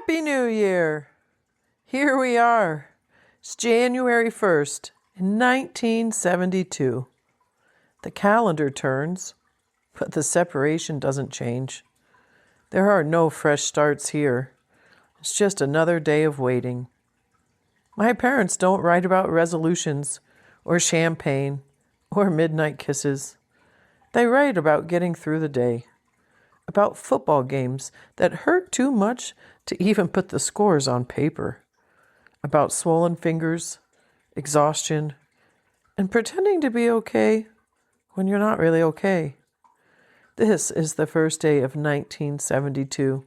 Happy New Year! Here we are. It's January 1st, 1972. The calendar turns, but the separation doesn't change. There are no fresh starts here. It's just another day of waiting. My parents don't write about resolutions or champagne or midnight kisses. They write about getting through the day, about football games that hurt too much to even put the scores on paper, about swollen fingers, exhaustion, and pretending to be okay when you're not really okay. This is the first day of 1972,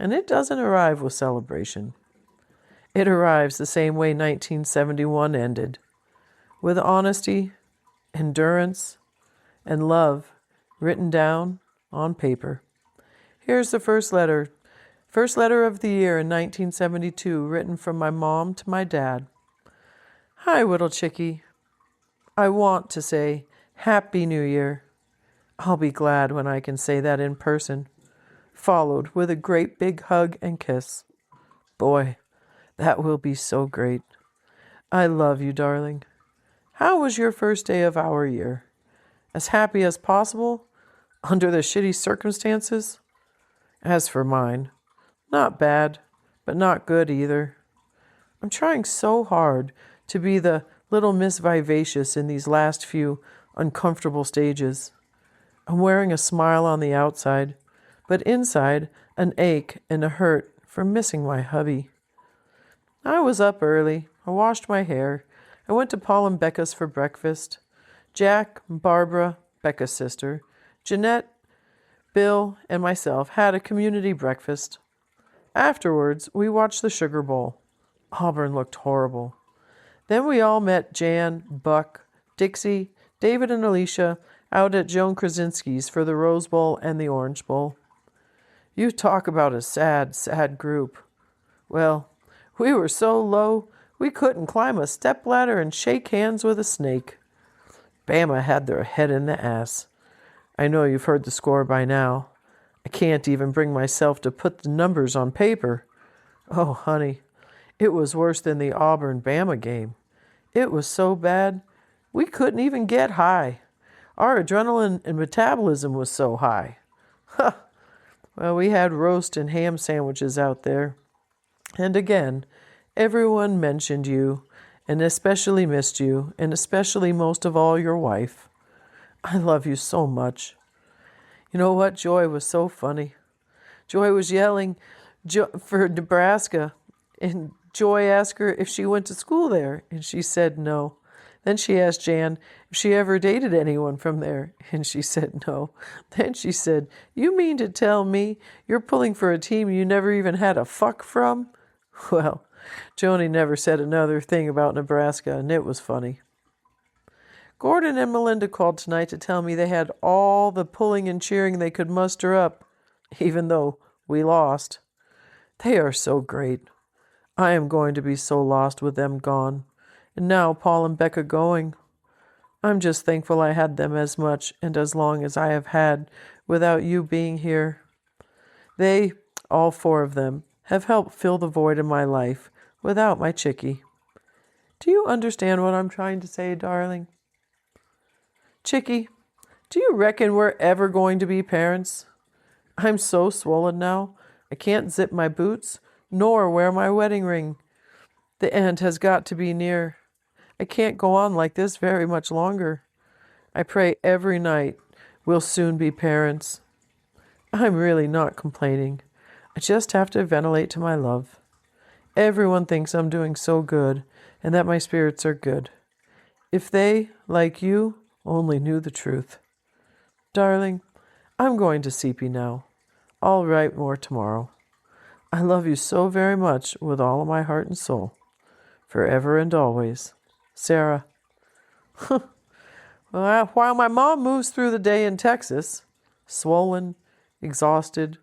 and it doesn't arrive with celebration. It arrives the same way 1971 ended, with honesty, endurance, and love written down on paper. Here's the first letter of the year in 1972, written from my mom to my dad. Hi, little chickie. I want to say Happy New Year. I'll be glad when I can say that in person, followed with a great big hug and kiss. Boy, that will be so great. I love you, darling. How was your first day of our year? As happy as possible, under the shitty circumstances? As for mine, not bad, but not good either. I'm trying so hard to be the little Miss Vivacious in these last few uncomfortable stages. I'm wearing a smile on the outside, but inside an ache and a hurt for missing my hubby. I was up early. I washed my hair. I went to Paul and Becca's for breakfast. Jack, Barbara, Becca's sister, Jeanette, Bill, and myself had a community breakfast. Afterwards, we watched the Sugar Bowl. Auburn looked horrible. Then we all met Jan, Buck, Dixie, David, and Alicia out at Joan Krasinski's for the Rose Bowl and the Orange Bowl. You talk about a sad, sad group. Well, we were so low, we couldn't climb a stepladder and shake hands with a snake. Bama had their head in the ass. I know you've heard the score by now. I can't even bring myself to put the numbers on paper. Oh, honey, it was worse than the Auburn-Bama game. It was so bad, we couldn't even get high. Our adrenaline and metabolism was so high. Huh. Well, we had roast and ham sandwiches out there. And again, everyone mentioned you, and especially missed you, and especially most of all your wife. I love you so much. You know what? Joy was so funny. Joy was yelling for Nebraska, and Joy asked her if she went to school there, and she said no. Then she asked Jan if she ever dated anyone from there, and she said no. Then she said, "You mean to tell me you're pulling for a team you never even had a fuck from?" Well, Joni never said another thing about Nebraska, and it was funny. Gordon and Melinda called tonight to tell me they had all the pulling and cheering they could muster up, even though we lost. They are so great. I am going to be so lost with them gone, and now Paul and Becca going. I'm just thankful I had them as much and as long as I have had without you being here. They, all four of them, have helped fill the void in my life without my chickie. Do you understand what I'm trying to say, darling? Chickie, do you reckon we're ever going to be parents? I'm so swollen now, I can't zip my boots, nor wear my wedding ring. The end has got to be near. I can't go on like this very much longer. I pray every night we'll soon be parents. I'm really not complaining. I just have to ventilate to my love. Everyone thinks I'm doing so good and that my spirits are good. If they, like you, only knew the truth. Darling, I'm going to CP now. I'll write more tomorrow. I love you so very much with all of my heart and soul. Forever and always. Sarah. Well, while my mom moves through the day in Texas, swollen, exhausted,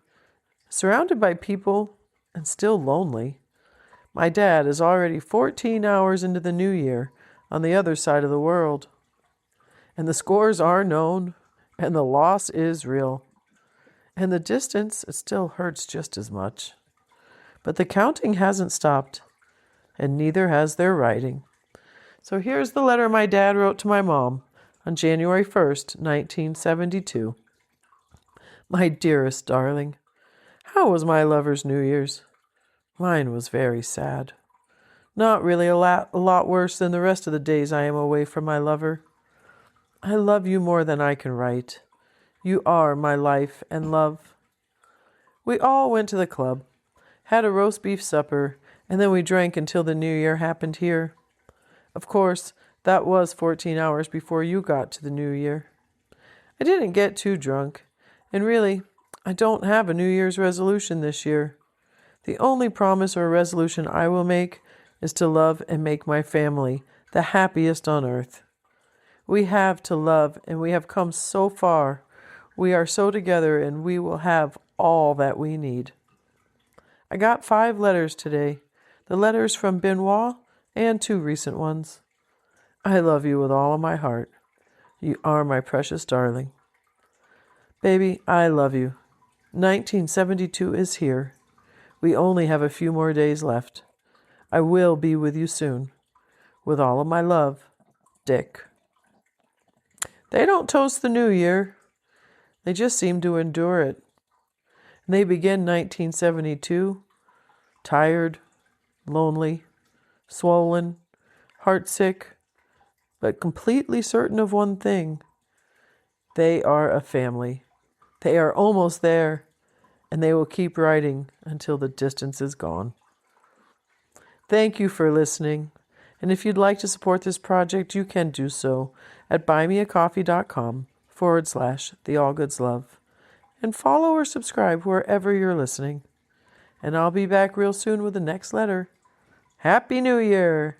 surrounded by people, and still lonely, my dad is already 14 hours into the new year on the other side of the world. And the scores are known, and the loss is real. And the distance, it still hurts just as much. But the counting hasn't stopped, and neither has their writing. So here's the letter my dad wrote to my mom on January 1st, 1972. My dearest darling, how was my lover's New Year's? Mine was very sad. Not really a lot worse than the rest of the days I am away from my lover. I love you more than I can write. You are my life and love. We all went to the club, had a roast beef supper, and then we drank until the New Year happened here. Of course, that was 14 hours before you got to the New Year. I didn't get too drunk, and really, I don't have a New Year's resolution this year. The only promise or resolution I will make is to love and make my family the happiest on earth. We have to love, and we have come so far. We are so together, and we will have all that we need. I got 5 letters today, the letters from Benoit and 2 recent ones. I love you with all of my heart. You are my precious darling. Baby, I love you. 1972 is here. We only have a few more days left. I will be with you soon. With all of my love, Dick. They don't toast the New Year. They just seem to endure it. And they begin 1972, tired, lonely, swollen, heartsick, but completely certain of one thing. They are a family. They are almost there, and they will keep writing until the distance is gone. Thank you for listening. And if you'd like to support this project, you can do so at buymeacoffee.com/the Allgoods Love. And follow or subscribe wherever you're listening. And I'll be back real soon with the next letter. Happy New Year!